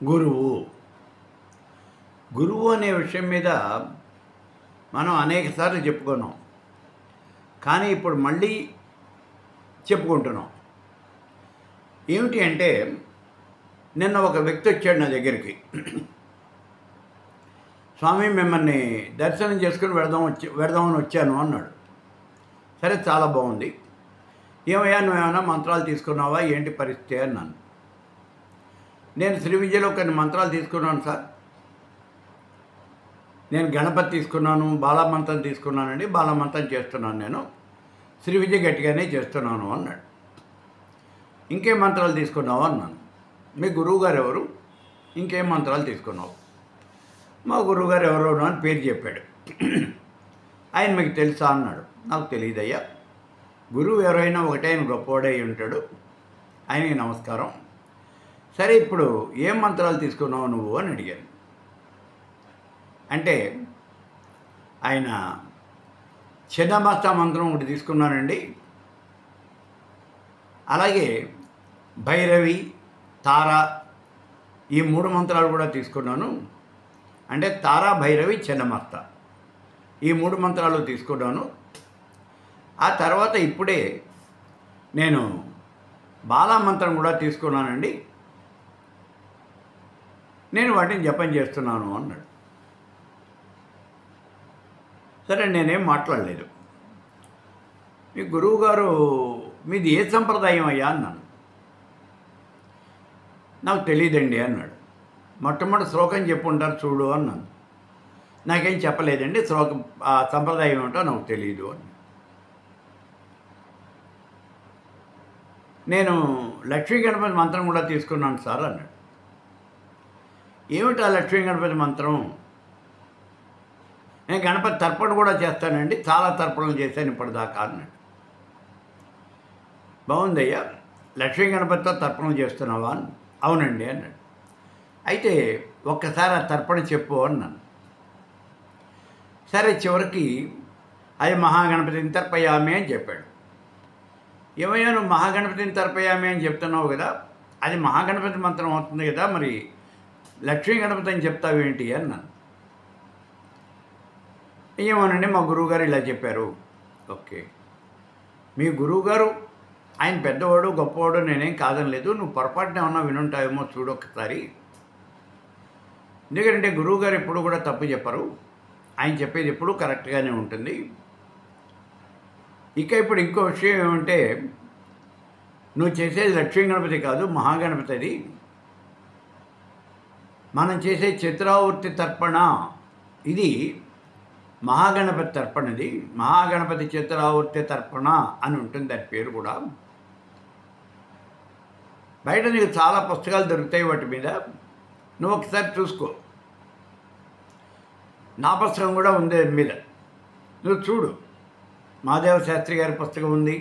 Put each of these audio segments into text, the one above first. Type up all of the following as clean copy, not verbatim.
గురువు గురువు అనే విషయం మీద మనం అనేక సార్లు చెప్పుకున్నాం. కానీ ఇప్పుడు మళ్ళీ చెప్పుకుంటున్నాం. ఏమిటి అంటే, నిన్న ఒక వ్యక్తి వచ్చాడు నా దగ్గరికి. స్వామి, మిమ్మల్ని దర్శనం చేసుకుని వెడదామని వచ్చాను అన్నాడు. సరే, చాలా బాగుంది. ఏమయ్యా, నువ్వేమైనా మంత్రాలు తీసుకున్నావా, ఏంటి పరిస్థితి అన్నాను. నేను శ్రీ విద్యలో కొన్ని మంత్రాలు తీసుకున్నాను సార్. నేను గణపతి తీసుకున్నాను, బాలామంత్రం తీసుకున్నానండి. బాలామంత్రం చేస్తున్నాను, నేను శ్రీ విద్య గట్టిగానే చేస్తున్నాను అన్నాడు. ఇంకేం మంత్రాలు తీసుకున్నావు అన్నాను. మీ గురువుగారు ఎవరు, ఇంకేం మంత్రాలు తీసుకున్నావు? మా గురువుగారు ఎవరో అని పేరు చెప్పాడు. ఆయన మీకు తెలుసా అన్నాడు. నాకు తెలియదయ్యా. గురువు ఎవరైనా ఒకటే, ఆయన గొప్పవాడై ఉంటాడు, ఆయనకి నమస్కారం. సరే, ఇప్పుడు ఏం మంత్రాలు తీసుకున్నావు నువ్వు అని అడిగాను. అంటే ఆయన చిన్నమస్త మంత్రం ఒకటి తీసుకున్నానండి, అలాగే భైరవి, తార, ఈ 3 మంత్రాలు కూడా తీసుకున్నాను. అంటే తార, భైరవి, చిన్నమస్త, ఈ 3 మంత్రాలు తీసుకున్నాను. ఆ తర్వాత ఇప్పుడే నేను బాలామంత్రం కూడా తీసుకున్నానండి, నేను వాటిని జపం చేస్తున్నాను అన్నాడు. సరే, నేనేం మాట్లాడలేదు. మీ గురువుగారు మీది ఏ సంప్రదాయం అయ్యా అన్నాను. నాకు తెలియదండి అన్నాడు. మొట్టమొదటి శ్లోకం చెప్పుంటారు చూడు అన్నాను. నాకేం చెప్పలేదండి, శ్లోకం ఆ సంప్రదాయం ఏమిటో నాకు తెలియదు అని. నేను లక్ష్మీ గణపతి మంత్రం కూడా తీసుకున్నాను సార్ అన్నాడు. ఏమిటి ఆ లక్ష్మీ గణపతి మంత్రం? నేను గణపతి తర్పణ కూడా చేస్తానండి, చాలా తర్పణలు చేశాను ఇప్పటిదాకా అన్నాడు. బాగుందయ్యా, లక్ష్మీ గణపతితో తర్పణలు చేస్తున్నావా? అవునండి అన్నాడు. అయితే ఒక్కసారి ఆ తర్పణ చెప్పు అన్నాను. సరే, చివరికి అది మహాగణపతిని తర్పయామి అని చెప్పాడు. ఏమయ్యా, నువ్వు మహాగణపతిని తర్పయామి అని చెప్తున్నావు కదా, అది మహాగణపతి మంత్రం అవుతుంది కదా, మరి లక్ష్మీ గణపతి అని చెప్తావేంటి అన్నాను. ఏమోనండి, మా గురువుగారు ఇలా చెప్పారు. ఓకే, మీ గురువుగారు ఆయన పెద్దవాడు, గొప్పవాడు, నేనేం కాదనలేదు. నువ్వు పొరపాటున ఏమన్నా వినుంటావేమో చూడు ఒకసారి. ఎందుకంటే గురువుగారు ఎప్పుడు కూడా తప్పు చెప్పరు, ఆయన చెప్పేది ఎప్పుడూ కరెక్ట్గానే ఉంటుంది. ఇక ఇప్పుడు ఇంకో విషయం ఏమంటే, నువ్వు చేసేది లక్ష్మీ గణపతి కాదు, మహాగణపతి. అది మనం చేసే చిత్రావృత్తి తర్పణ, ఇది మహాగణపతి తర్పణది. మహాగణపతి చిత్రావృత్తి తర్పణ అని ఉంటుంది దాని పేరు కూడా. బయట నీకు చాలా పుస్తకాలు దొరుకుతాయి వాటి మీద, నువ్వు ఒకసారి చూసుకో. నా పుస్తకం కూడా ఉంది దాని మీద, నువ్వు చూడు. మాధవ శాస్త్రి గారి పుస్తకం ఉంది,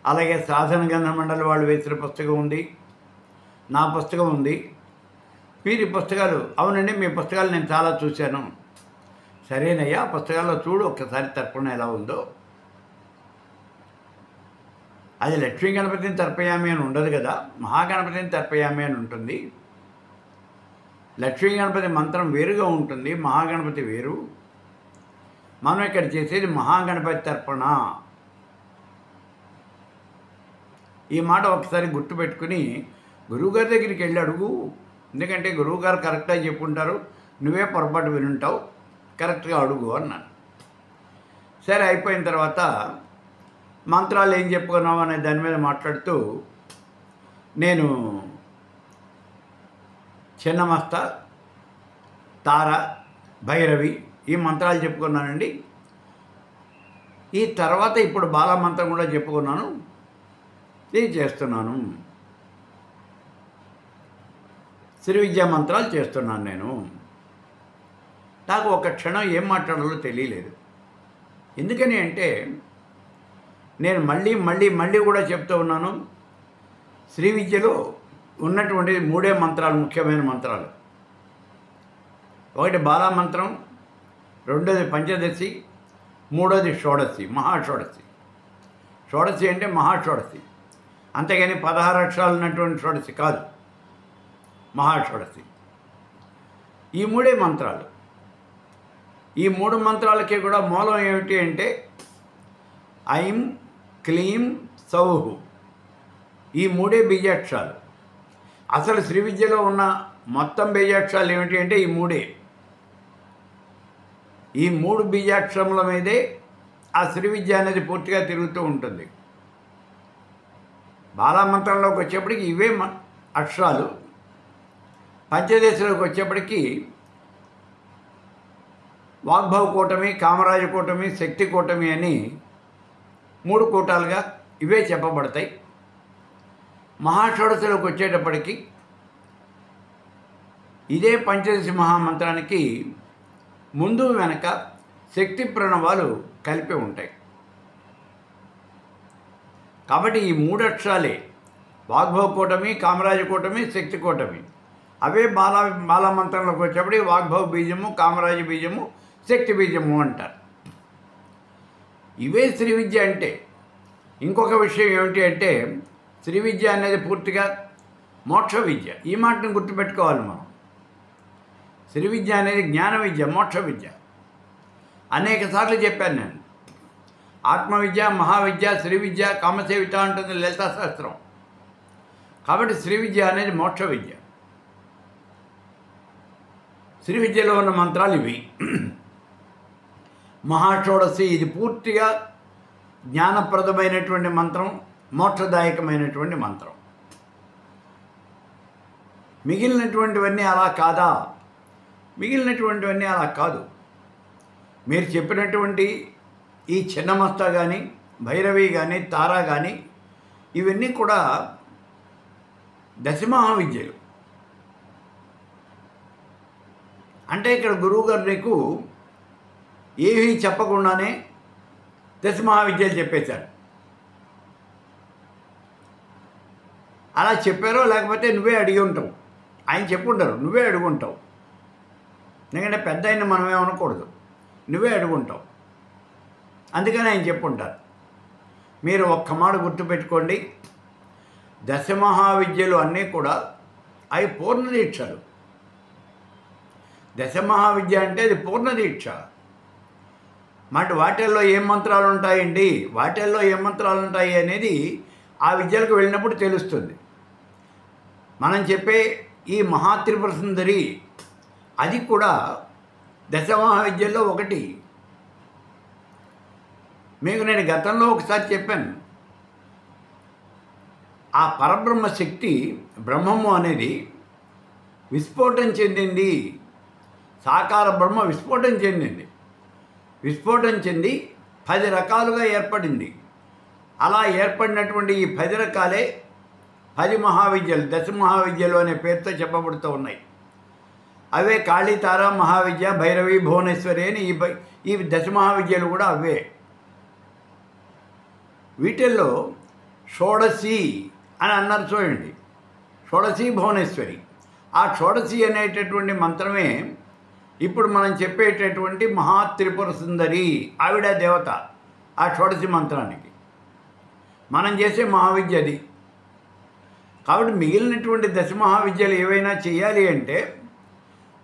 అలాగే సాధన గంధ మండలి వాళ్ళు వేసిన పుస్తకం ఉంది, నా పుస్తకం ఉంది. వీరి పుస్తకాలు, అవునండి మీ పుస్తకాలు నేను చాలా చూశాను. సరేనయ్యా, పుస్తకాల్లో చూడు ఒక్కసారి తర్పణ ఎలా ఉందో. అది లక్ష్మీ గణపతిని తర్పయామి అని ఉండదు కదా, మహాగణపతిని తర్పయామి అని ఉంటుంది. లక్ష్మీ గణపతి మంత్రం వేరుగా ఉంటుంది, మహాగణపతి వేరు. మనం ఇక్కడ చేసేది మహాగణపతి తర్పణ. ఈ మాట ఒకసారి గుర్తుపెట్టుకుని గురువుగారి దగ్గరికి వెళ్ళి అడుగు. ఎందుకంటే గురువుగారు కరెక్ట్గా చెప్పుంటారు, నువ్వే పొరపాటు వినుంటావు, కరెక్ట్గా అడుగు అన్నాను. సరే, అయిపోయిన తర్వాత మంత్రాలు ఏం చెప్పుకున్నావు అనే దాని మీద మాట్లాడుతూ నేను చిన్నమస్త, తార, భైరవి ఈ మంత్రాలు చెప్పుకున్నానండి. ఈ తర్వాత ఇప్పుడు బాలామంత్రం కూడా చెప్పుకున్నాను, ఇది చేస్తున్నాను. శ్రీ విద్యా మంత్రాలు చేస్తున్నాను నేను. నాకు ఒక క్షణం ఏం మాట్లాడాలో తెలియలేదు. ఎందుకని అంటే, నేను మళ్ళీ మళ్ళీ మళ్ళీ కూడా చెప్తూ ఉన్నాను, శ్రీ విద్యలో ఉన్నటువంటి 3 మంత్రాలు, ముఖ్యమైన మంత్రాలు. ఒకటి బాలామంత్రం, రెండోది పంచదశి, మూడోది షోడశి, మహాషోడశి. షోడశి అంటే మహాషోడశి, అంతేగాని 16 అక్షరాలు ఉన్నటువంటి షోడశి కాదు. మహాషోడశి. ఈ మూడే మంత్రాలు. ఈ 3 మంత్రాలకి కూడా మూలం ఏమిటి అంటే ఐం క్లీం సౌహ్. ఈ 3 బీజాక్షరాలు. అసలు శ్రీ విద్యలో ఉన్న మొత్తం బీజాక్షరాలు ఏమిటి అంటే ఈ 3. ఈ 3 బీజాక్షరముల మీదే ఆ శ్రీ విద్య అనేది పూర్తిగా తిరుగుతూ ఉంటుంది. బాలామంత్రంలోకి వచ్చేప్పటికి ఇవే అక్షరాలు. పంచదశలోకి వచ్చేప్పటికి వాగ్భవ కూటమి, కామరాజ కూటమి, శక్తి కూటమి అని 3 కూటాలుగా ఇవే చెప్పబడతాయి. మహాషోడశలోకి వచ్చేటప్పటికి ఇదే పంచదశి మహామంత్రానికి ముందు వెనక శక్తి ప్రణవాలు కలిపి ఉంటాయి. కాబట్టి ఈ 3 అక్షరాలే వాగ్భవ కూటమి, కామరాజ కూటమి, శక్తి కూటమి. అవే బాలామంత్రంలోకి వచ్చేప్పటికి వాగ్భవ బీజము, కామరాజ బీజము, శక్తి బీజము అంటారు. ఇవే శ్రీ విద్య అంటే. ఇంకొక విషయం ఏమిటి అంటే శ్రీ విద్య అనేది పూర్తిగా మోక్ష విద్య. ఈ మాటను గుర్తుపెట్టుకోవాలి మనం. శ్రీ విద్య అనేది జ్ఞాన విద్య, మోక్ష విద్య. అనేక సార్లు చెప్పాను నేను. ఆత్మవిద్య, మహావిద్య, శ్రీ విద్య, కామసేవిత అంటుంది లలితా శాస్త్రం. కాబట్టి శ్రీ విద్య అనేది మోక్ష విద్య. శ్రీ విద్యలో ఉన్న మంత్రాలు ఇవి. మహాషోడశి ఇది పూర్తిగా జ్ఞానప్రదమైనటువంటి మంత్రం, మోక్షదాయకమైనటువంటి మంత్రం. మిగిలినటువంటివన్నీ అలా కాదా? మిగిలినటువంటివన్నీ అలా కాదు. మీరు చెప్పినటువంటి ఈ చిన్నమస్త కానీ, భైరవి కానీ, తారా కానీ ఇవన్నీ కూడా దశమహావిద్యలు. అంటే ఇక్కడ గురువుగారు నీకు ఏమీ చెప్పకుండానే దశమహావిద్యలు చెప్పేశారు. అలా చెప్పారో లేకపోతే నువ్వే అడిగి ఉంటావు. ఆయన చెప్పుంటారు, నువ్వే అడుగుంటావు. ఎందుకంటే పెద్ద ఆయన మనం ఏమనకూడదు, నువ్వే అడుగుంటావు. అందుకని ఆయన చెప్పుంటారు. మీరు ఒక్క మాట గుర్తుపెట్టుకోండి, దశమహావిద్యలు అన్నీ కూడా అవి పూర్ణదీక్షలు. దశమహావిద్య అంటే అది పూర్ణదీక్ష. వాటిల్లో ఏం మంత్రాలు ఉంటాయండి, వాటిల్లో ఏం మంత్రాలు ఉంటాయి అనేది ఆ విద్యలకు వెళ్ళినప్పుడు తెలుస్తుంది. మనం చెప్పే ఈ మహాత్రిపుర సుందరి అది కూడా దశమహావిద్యల్లో ఒకటి. మీకు నేను గతంలో ఒకసారి చెప్పాను. ఆ పరబ్రహ్మ శక్తి బ్రహ్మము అనేది విస్ఫోటం చెందింది. సాకార బ్రహ్మ విస్ఫోటం చెందింది. విస్ఫోటం చెంది 10 రకాలుగా ఏర్పడింది. అలా ఏర్పడినటువంటి ఈ 10 రకాలే 10 మహావిద్యలు, దశమహావిద్యలు అనే పేరుతో చెప్పబడుతూ ఉన్నాయి. అవే కాళీ, తారా, మహావిద్య, భైరవి, భువనేశ్వరి అని ఈ దశమహావిద్యలు కూడా అవే. వీటిల్లో షోడశి అని అన్నారు చూడండి, షోడశి భువనేశ్వరి. ఆ షోడశి అనేటటువంటి మంత్రమే ఇప్పుడు మనం చెప్పేటటువంటి మహాత్రిపుర సుందరి. ఆవిడ దేవత ఆ షోడశి మంత్రానికి. మనం చేసే మహావిద్య అది. కాబట్టి మిగిలినటువంటి దశమహావిద్యలు ఏవైనా చేయాలి అంటే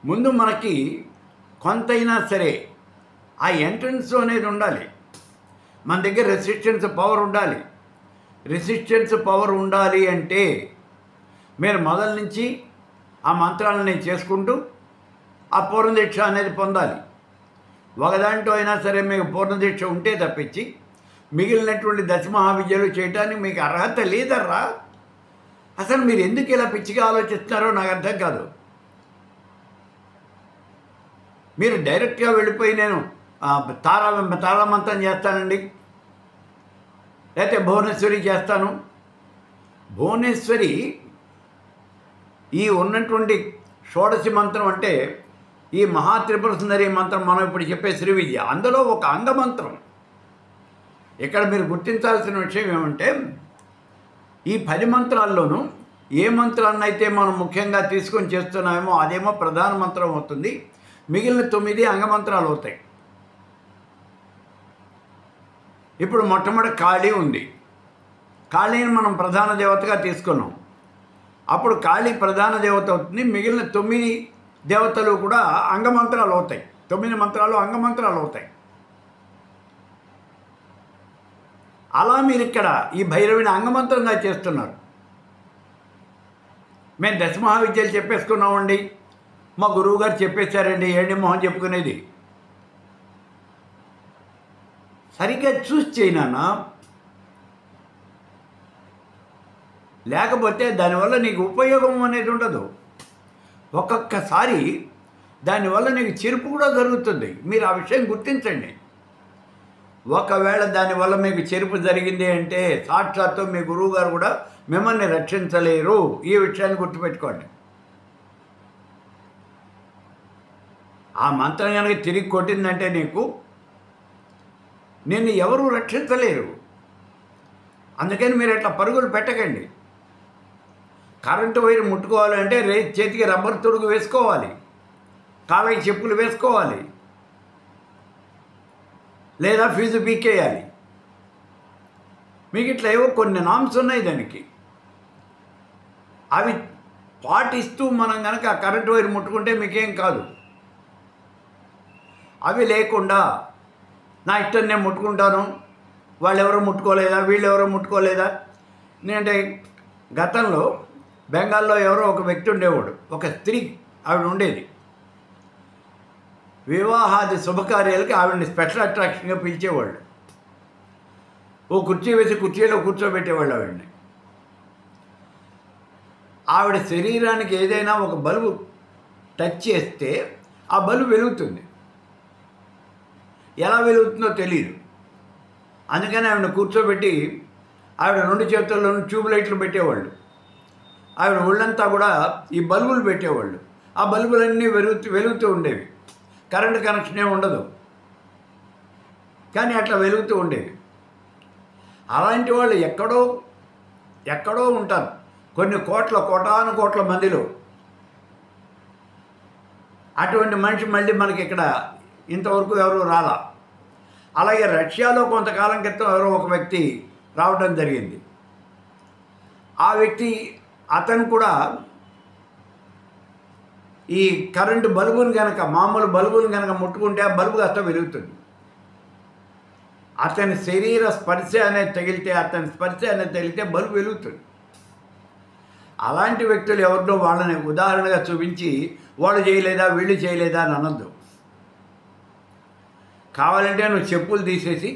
ముందు మనకి కొంతైనా సరే ఆ ఎంట్రన్స్ అనేది ఉండాలి. మన దగ్గర రెసిస్టెన్స్ పవర్ ఉండాలి. రెసిస్టెన్స్ పవర్ ఉండాలి అంటే మీరు మొదల నుంచి ఆ మంత్రాలని చేసుకుంటూ ఆ పూర్ణదీక్ష అనేది పొందాలి. ఒకదాంట్లో అయినా సరే మీకు పూర్ణదీక్ష ఉంటే తప్పించి మిగిలినటువంటి దశమహావిద్యలు చేయడానికి మీకు అర్హత లేదర్రా. అసలు మీరు ఎందుకు ఇలా పిచ్చిగా ఆలోచిస్తున్నారో నాకు అర్థం కాదు. మీరు డైరెక్ట్గా వెళ్ళిపోయి నేను తారామంత్రం చేస్తానండి, లేకపోతే భువనేశ్వరి చేస్తాను. భువనేశ్వరి ఈ ఉన్నటువంటి షోడశి మంత్రం అంటే ఈ మహాత్రిపుర సుందరి మంత్రం మనం ఇప్పుడు చెప్పే శ్రీ విద్య అందులో ఒక అంగమంత్రం. ఇక్కడ మీరు గుర్తించాల్సిన విషయం ఏమంటే ఈ 10 మంత్రాల్లోనూ ఏ మంత్రాన్ని అయితే మనం ముఖ్యంగా తీసుకొని చేస్తున్నామో అదేమో ప్రధాన మంత్రం అవుతుంది. మిగిలిన 9 అంగమంత్రాలు అవుతాయి. ఇప్పుడు మొట్టమొదటి కాళీ ఉంది. కాళీని మనం ప్రధాన దేవతగా తీసుకున్నాం. అప్పుడు కాళీ ప్రధాన దేవత అవుతుంది. మిగిలిన 9 దేవతలు కూడా అంగమంత్రాలు అవుతాయి. 9 మంత్రాలు అంగమంత్రాలు అవుతాయి. అలా మీరు ఇక్కడ ఈ భైరవిని అంగమంత్రంగా చేస్తున్నారు. మేము దశమహావిద్యలు చెప్పేసుకున్నామండి, మా గురువు గారు చెప్పేశారండి, ఏంటి మొహం చెప్పుకునేది. సరిగ్గా చూసి చేయనా, లేకపోతే దానివల్ల నీకు ఉపయోగం అనేది ఉండదు. ఒక్కొక్కసారి దానివల్ల నీకు చెరుపు కూడా జరుగుతుంది. మీరు ఆ విషయం గుర్తించండి. ఒకవేళ దానివల్ల మీకు చెరుపు జరిగింది అంటే సాక్షాత్తు మీ గురువుగారు కూడా మిమ్మల్ని రక్షించలేరు. ఈ విషయాన్ని గుర్తుపెట్టుకోండి. ఆ మంత్రం కనుక తిరిగి కొట్టిందంటే నిన్ను ఎవరూ రక్షించలేరు. అందుకని మీరు అట్లా పరుగులు పెట్టకండి. కరెంటు వైరు ముట్టుకోవాలంటే చేతికి రబ్బర్ తొడుగు వేసుకోవాలి, కాళ్ళకి చెప్పులు వేసుకోవాలి, లేదా ఫీజు పీకేయాలి. మీకు ఇట్లా ఏవో కొన్ని నామ్స్ ఉన్నాయి దానికి. అవి పాటిస్తూ మనం కనుక ఆ కరెంటు వైరు ముట్టుకుంటే మీకేం కాదు. అవి లేకుండా నా ఇష్టం నేను ముట్టుకుంటాను, వాళ్ళు ఎవరో ముట్టుకోలేదా, వీళ్ళు ఎవరో ముట్టుకోలేదా. ఎందుకంటే గతంలో బెంగాల్లో ఎవరో ఒక వ్యక్తి ఉండేవాడు, ఒక స్త్రీ ఆవిడ ఉండేది. వివాహాది శుభకార్యాలకి ఆవిడని స్పెషల్ అట్రాక్షన్గా పిలిచేవాళ్ళు. ఓ కుర్చీ వేసి కుర్చీలో కూర్చోబెట్టేవాళ్ళు ఆవిడని. ఆవిడ శరీరానికి ఏదైనా ఒక బల్బు టచ్ చేస్తే ఆ బల్బు వెలుగుతుంది. ఎలా వెలుగుతుందో తెలియదు. అందుకని ఆవిడని కూర్చోబెట్టి ఆవిడ 2 చేతుల్లోనూ ట్యూబ్ లైట్లు పెట్టేవాళ్ళు. ఆవిడ ఒళ్ళంతా కూడా ఈ బల్బులు పెట్టేవాళ్ళు. ఆ బల్బులన్నీ వెలుగుతూ ఉండేవి. కరెంటు కనెక్షనే ఉండదు, కానీ అట్లా వెలుగుతూ ఉండేవి. అలాంటి వాళ్ళు ఎక్కడో ఉంటారు, కొన్ని కోటాను కోట్ల మందిలో. అటువంటి మనిషి మళ్ళీ మనకి ఇక్కడ ఇంతవరకు ఎవరు రాలా. అలాగే రష్యాలో కొంతకాలం క్రితం ఎవరో ఒక వ్యక్తి రావడం జరిగింది. ఆ వ్యక్తి అతను కూడా ఈ కరెంటు బల్బుని కనుక, మామూలు బల్బుని కనుక ముట్టుకుంటే ఆ బల్బు కాస్త వెలుగుతుంది. అతని శరీర స్పర్శ అనేది తగిలితే బల్బు వెలుగుతుంది. అలాంటి వ్యక్తులు ఎవరినో వాళ్ళని ఉదాహరణగా చూపించి వాళ్ళు చేయలేదా వీళ్ళు చేయలేదా అని అనొద్దు. కావాలంటే నువ్వు చెప్పులు తీసేసి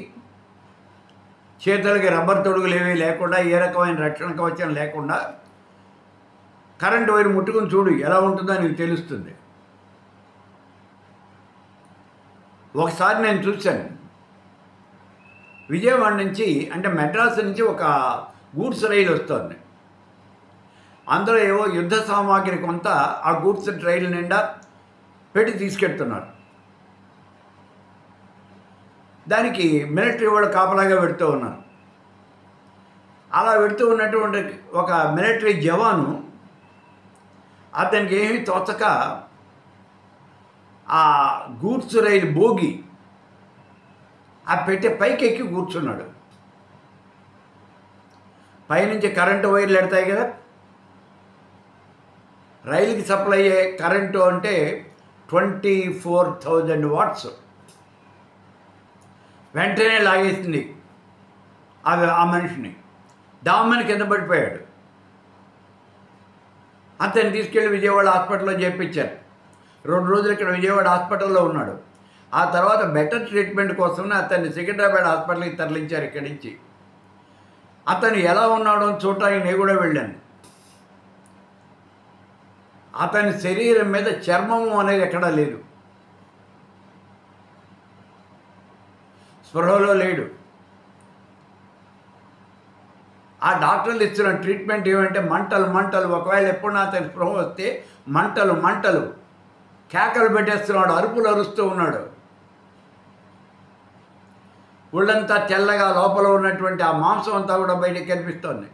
చేతులకి రబ్బర్ తొడుగులు ఏమీ లేకుండా, ఏ రకమైన రక్షణ కవచం లేకుండా కరెంటు వైరు ముట్టుకుని చూడు, ఎలా ఉంటుందో నీకు తెలుస్తుంది. ఒకసారి నేను చూశాను, విజయవాడ నుంచి అంటే మెడ్రాస్ నుంచి ఒక గూడ్స్ రైలు వస్తుంది. అందులో ఏవో యుద్ధ సామాగ్రి కొంత ఆ గూడ్స్ రైలు నిండా పెట్టి తీసుకెళ్తున్నారు. దానికి మిలిటరీ వాళ్ళు కాపలాగా పెడుతూ ఉన్నారు. అలా పెడుతూ ఉన్నటువంటి ఒక మిలిటరీ జవాను అతనికి ఏమీ తోచక ఆ గూడ్స్ రైలు బోగి ఆ పెట్టే పైకి ఎక్కి కూర్చున్నాడు. పైనుంచి కరెంటు వైర్లు ఎడతాయి కదా, రైలుకి సప్లై అయ్యే కరెంటు అంటే 24,000 వాట్స్. వెంటనే లాగేసింది ఆ మనిషిని. దామ్మని కింద పడిపోయాడు. అతన్ని తీసుకెళ్ళి విజయవాడ హాస్పిటల్లో చేర్పించారు. 2 రోజులు ఇక్కడ విజయవాడ హాస్పిటల్లో ఉన్నాడు. ఆ తర్వాత బెటర్ ట్రీట్మెంట్ కోసం అతన్ని సికింద్రాబాద్ హాస్పిటల్కి తరలించారు. ఇక్కడి నుంచి అతను ఎలా ఉన్నాడో చూడటానికి నేను కూడా వెళ్ళాను. అతని శరీరం మీద చర్మము అనేది ఎక్కడా లేదు, స్పృహలో లేడు. ఆ డాక్టర్లు ఇస్తున్న ట్రీట్మెంట్ ఏమంటే మంటలు. ఒకవేళ ఎప్పుడన్నా అతని స్పృహ వస్తే మంటలు కేకలు పెట్టేస్తున్నాడు, అరుపులు అరుస్తూ ఉన్నాడు. ఒళ్ళంతా తెల్లగా లోపల ఉన్నటువంటి ఆ మాంసం అంతా కూడా బయటకు కనిపిస్తోంది.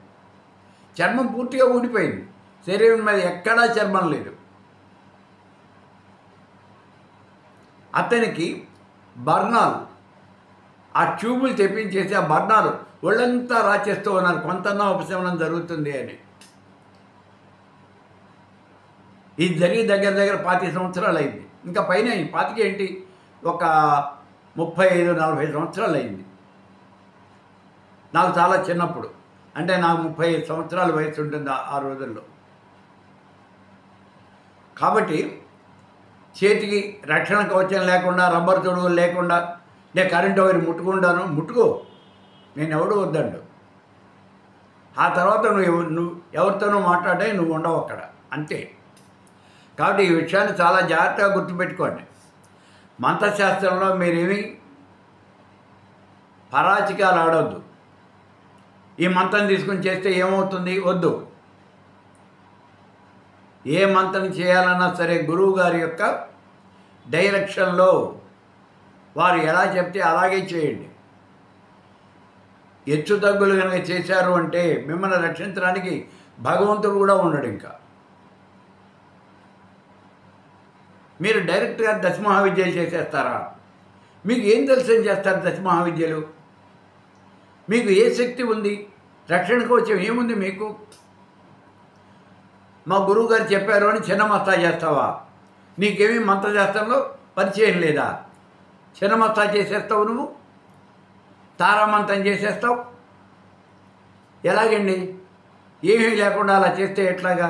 చర్మం పూర్తిగా ఊడిపోయింది, శరీరం మీద ఎక్కడా చర్మం లేదు. అతనికి బర్ణాలు, ఆ ట్యూబులు తెప్పించేసి ఆ బర్ణాలు ఒళ్ళంతా రాచేస్తూ ఉన్నారు, కొంతన్నా ఉపశమనం జరుగుతుంది అని. ఇది జరిగి దగ్గర దగ్గర 25 సంవత్సరాలు అయింది. ఇంకా పైన ఈ 25 ఏంటి, ఒక 35-40 సంవత్సరాలు అయింది. నాకు చాలా చిన్నప్పుడు, అంటే నాకు 35 సంవత్సరాల వయసు ఉంటుంది ఆ రోజుల్లో. కాబట్టి చేతికి రక్షణ కవచం లేకుండా, రబ్బర్ తొడుగులు లేకుండా, నేను కరెంటు వైర్ ముట్టుకో, నేను ఎవడు వద్దండు. ఆ తర్వాత నువ్వు ఎవరితోనూ మాట్లాడే నువ్వు ఉండవు అక్కడ, అంతే. కాబట్టి ఈ విషయాన్ని చాలా జాగ్రత్తగా గుర్తుపెట్టుకోండి. మంత్రశాస్త్రంలో మీరేమి పరాచికాలు ఆడొద్దు. ఈ మంత్రం తీసుకుని చేస్తే ఏమవుతుంది, వద్దు. ఏ మంత్రం చేయాలన్నా సరే గురువు గారి యొక్క డైరెక్షన్లో వారు ఎలా చెప్తే అలాగే చేయండి. హెచ్చు తగ్గులు కనుక చేశారు అంటే మిమ్మల్ని రక్షించడానికి భగవంతుడు కూడా ఉండడు. ఇంకా మీరు డైరెక్ట్గా దశమహావిద్యలు చేసేస్తారా? మీకు ఏం తెలుసు ఏం చేస్తారు దశమహావిద్యలు? మీకు ఏ శక్తి ఉంది? రక్షణ కవచం ఏముంది మీకు? మా గురువు గారు చెప్పారు అని చిన్న మస్తా చేస్తావా? నీకేమీ మంత్రశాస్త్రంలో పరిచయం లేదా? చిన్న మస్తా చేసేస్తావు, నువ్వు తారామంత్రం చేసేస్తావు. ఎలాగండి? ఏమీ లేకుండా అలా చేస్తే ఎట్లాగా?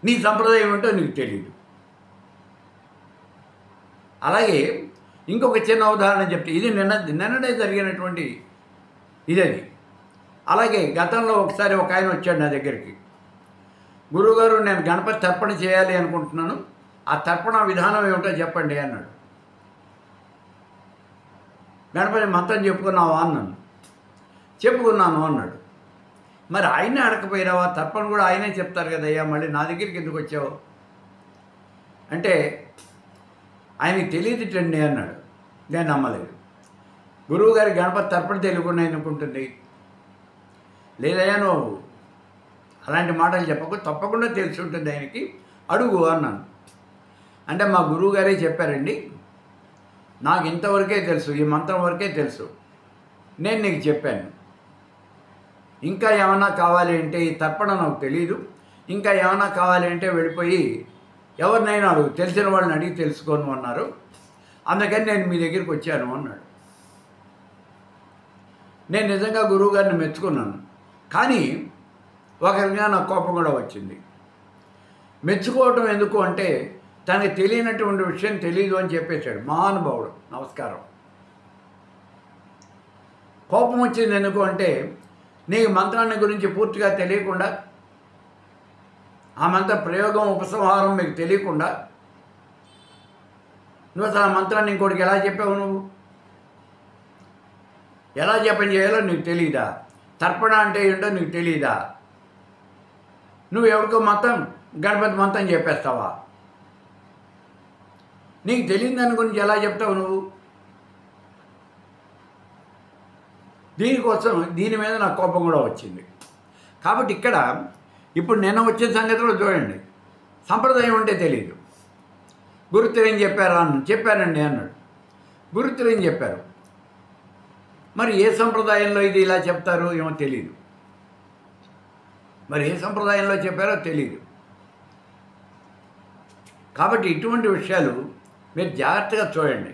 నీ సంప్రదాయం ఏంటో నీకు తెలియదు. అలాగే ఇంకొక చిన్న ఉదాహరణ చెప్తే, ఇది నిన్ననే జరిగినటువంటి ఇదది. అలాగే గతంలో ఒకసారి ఒక ఆయన వచ్చాడు నా దగ్గరికి. గురువుగారు, నేను గణపతి తర్పణ చేయాలి అనుకుంటున్నాను, ఆ తర్పణ విధానం ఏమిటో చెప్పండి అన్నాడు. గణపతి మంత్రం చెప్పుకున్నావా అన్నాను. చెప్పుకున్నాను అన్నాడు. మరి ఆయనే అడగపోయినావా? తర్పణ కూడా ఆయనే చెప్తారు కదయ్యా, మళ్ళీ నా దగ్గరికి ఎందుకు వచ్చావు అంటే, ఆయనకి తెలియదుటండి అన్నాడు. నేను నమ్మలేదు. గురువుగారి గణపతి తర్పణ తెలియకుండా అనుకుంటుంది. లేదయ్యా, నువ్వు అలాంటి మాటలు చెప్పకు, తప్పకుండా తెలిసి ఉంటుంది ఆయనకి, అడుగు అన్నాను. అంటే మా గురువు గారే చెప్పారండి, నాకు ఇంతవరకే తెలుసు, ఈ మంత్రం వరకే తెలుసు, నేను నీకు చెప్పాను. ఇంకా ఏమన్నా కావాలి అంటే, ఈ తర్పణ నాకు తెలియదు, ఇంకా ఏమన్నా కావాలి అంటే వెళ్ళిపోయి ఎవరినైనా అడుగు, తెలిసిన వాళ్ళని అడిగి తెలుసుకోను అన్నారు. అందుకని నేను మీ దగ్గరికి వచ్చాను అన్నాడు. నేను నిజంగా గురువు గారిని మెచ్చుకున్నాను. కానీ ఒక రకంగా నాకు కోపం కూడా వచ్చింది. మెచ్చుకోవటం ఎందుకు అంటే, తనకి తెలియనటువంటి విషయం తెలియదు అని చెప్పేశాడు మహానుభావుడు. నమస్కారం. కోపం వచ్చింది ఎందుకు అంటే, నీకు మంత్రాన్ని గురించి పూర్తిగా తెలియకుండా, ఆ మంత్ర ప్రయోగం ఉపసంహారం మీకు తెలియకుండా, నువ్వు అసలు ఆ మంత్రాన్ని ఇంకోటికి ఎలా చెప్పావు? నువ్వు ఎలా జపం చేయాలో నీకు తెలియదా? తర్పణ అంటే ఏంటో నీకు తెలియదా? నువ్వు ఎవరికో గణపతి మంత్రం చెప్పేస్తావా? నీకు తెలియని దాని గురించి ఎలా చెప్తావు నువ్వు? దీని మీద నాకు కోపం కూడా వచ్చింది. కాబట్టి ఇక్కడ ఇప్పుడు నిన్న వచ్చిన సంగతిలో చూడండి, సంప్రదాయం అంటే తెలియదు. గురుతులు ఏం చెప్పారా చెప్పానండి అన్నాడు. గురుతులు ఏం చెప్పారు? మరి ఏ సంప్రదాయంలో ఇది ఇలా చెప్తారు ఏమో తెలియదు. మరి ఏ సంప్రదాయంలో చెప్పారో తెలియదు. కాబట్టి ఇటువంటి విషయాలు మీరు జాగ్రత్తగా చూడండి.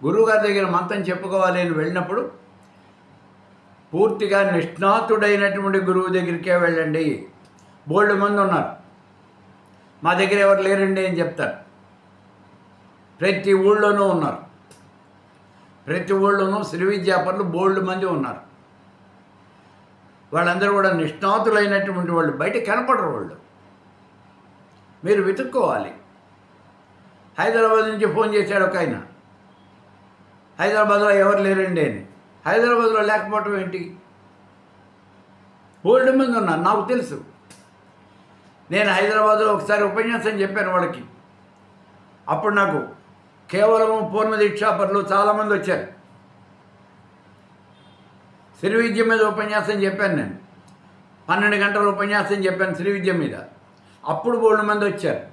గురువుగారి దగ్గర మంత్రం చెప్పుకోవాలి అని వెళ్ళినప్పుడు పూర్తిగా నిష్ణాతుడైనటువంటి గురువు దగ్గరికే వెళ్ళండి. బోల్డ్ మంది ఉన్నారు, మా దగ్గర ఎవరు లేరండి అని చెప్తారు. ప్రతి ఊళ్ళోనూ ఉన్నారు, ప్రతి ఊళ్ళోనూ శ్రీ విద్యాపరులు బోల్డ్ మంది ఉన్నారు. వాళ్ళందరూ కూడా నిష్ణాతులైనటువంటి వాళ్ళు, బయట కనపడరు వాళ్ళు. మీరు వెతుక్కోవాలి. హైదరాబాద్ నుంచి ఫోన్ చేశాడు ఒక ఆయన, హైదరాబాద్లో ఎవరు లేరండి అని. హైదరాబాద్లో లేకపోవటం ఏంటి? బోల్డ్ మంది ఉన్నారు, నాకు తెలుసు. నేను హైదరాబాద్లో ఒకసారి ఉపన్యాసం చెప్పాను వాళ్ళకి. అప్పుడు నాకు కేవలం పూర్ణ దీక్షాపరులు చాలామంది వచ్చారు. శ్రీ విద్య మీద ఉపన్యాసం చెప్పాను నేను. 12 గంటల ఉపన్యాసం చెప్పాను శ్రీ విద్య మీద. అప్పుడు బోల్డ్ మంది వచ్చారు.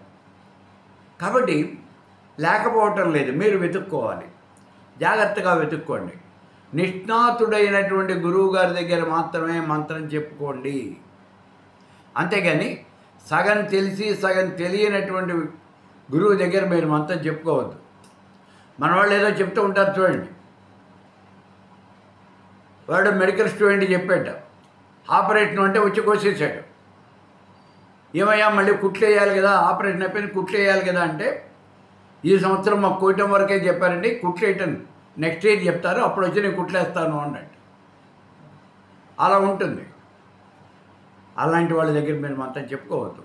కాబట్టి లేకపోవటం లేదు, మీరు వెతుక్కోవాలి. జాగ్రత్తగా వెతుక్కోండి. నిష్ణాతుడైనటువంటి గురువు గారి దగ్గర మాత్రమే మంత్రం చెప్పుకోండి. అంతేగాని సగం తెలిసి సగం తెలియనటువంటి గురువు దగ్గర మీరు మంత్రం చెప్పుకోవద్దు. మన వాళ్ళు ఏదో చెప్తూ ఉంటారు చూడండి. వాడు మెడికల్ స్టూడెంట్ చెప్పాట, ఆపరేషన్ అంటే వచ్చి కోసేసాడు. ఏమయ్యా మళ్ళీ కుట్లు వేయాలి కదా, ఆపరేషన్ అయిపోయింది కుట్లు వేయాలి కదా అంటే, ఈ సంవత్సరం మాకు కోయటం వరకే చెప్పారండి, కుట్లు వేయటం నెక్స్ట్ ఇయర్ చెప్తారు, అప్పుడు వచ్చి నేను కుట్లు వేస్తాను అన్నట్టు. అలా ఉంటుంది. అలాంటి వాళ్ళ దగ్గర మీరు మంత్రం చెప్పుకోవద్దు.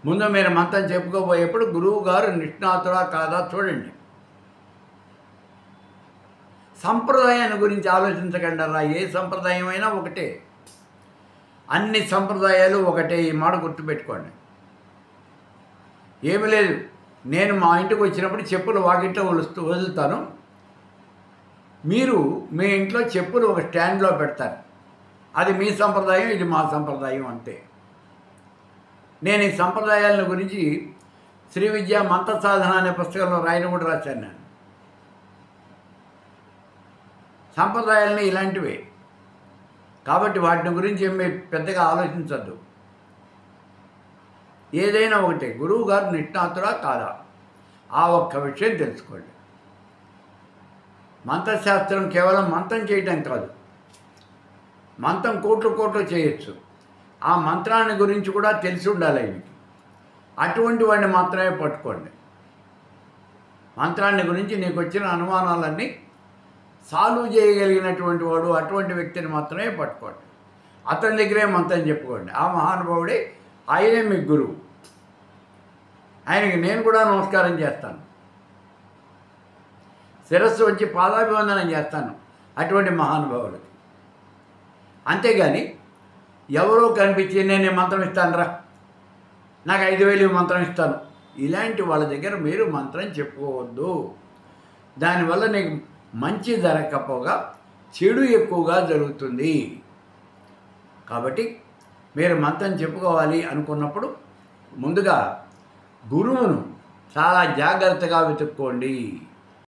ముందు మీరు మంత్రం చెప్పుకోబోయేప్పుడు గురువు గారు నిష్ణాతుడా కాదా చూడండి. సంప్రదాయాన్ని గురించి ఆలోచించకండి. అలా ఏ సంప్రదాయం అయినా ఒకటే, అన్ని సంప్రదాయాలు ఒకటే. ఈ మాట గుర్తుపెట్టుకోండి. ఏమి లేదు, నేను మా ఇంటికి వచ్చినప్పుడు చెప్పులు వాకిట్లో వదులుతాను, మీరు మీ ఇంట్లో చెప్పులు ఒక స్టాండ్లో పెడతారు. అది మీ సంప్రదాయం, ఇది మా సంప్రదాయం అంతే. నేను ఈ సంప్రదాయాల గురించి శ్రీ విద్యా మంత్ర సాధన అనే పుస్తకంలో రాయను కూడా రాశాను నేను. సంప్రదాయాలని ఇలాంటివే కాబట్టి వాటిని గురించి ఏమి పెద్దగా ఆలోచించద్దు. ఏదైనా ఒకటే, గురువు గారు నిష్ణాతుడా కాదా ఆ ఒక్క విషయం తెలుసుకోండి. మంత్రశాస్త్రం కేవలం మంత్రం చేయటం కాదు, మంత్రం కోట్లు చేయొచ్చు. ఆ మంత్రాన్ని గురించి కూడా తెలిసి ఉండాలి ఆయనకి. అటువంటి వాడిని మాత్రమే పట్టుకోండి. మంత్రాన్ని గురించి నీకు వచ్చిన అనుమానాలన్నీ సాల్వ్ చేయగలిగినటువంటి వాడు, అటువంటి వ్యక్తిని మాత్రమే పట్టుకోండి. అతని దగ్గరే మంత్రం చెప్పుకోండి. ఆ మహానుభావుడే, ఆయనే మీ గురువు. ఆయనకి నేను కూడా నమస్కారం చేస్తాను, శిరస్సు వచ్చి పాదాభివందనం చేస్తాను అటువంటి మహానుభావులకి. అంతేగాని ఎవరో కనిపించి నేను మంత్రం ఇస్తాను రా, నాకు 5,000 మంత్రం ఇస్తాను, ఇలాంటి వాళ్ళ దగ్గర మీరు మంత్రం చెప్పుకోవద్దు. దానివల్ల నీకు మంచి జరగకపోగా చెడు ఎక్కువగా జరుగుతుంది. కాబట్టి మీరు మంత్రం చెప్పుకోవాలి అనుకున్నప్పుడు ముందుగా గురువును చాలా జాగ్రత్తగా వెతుక్కోండి.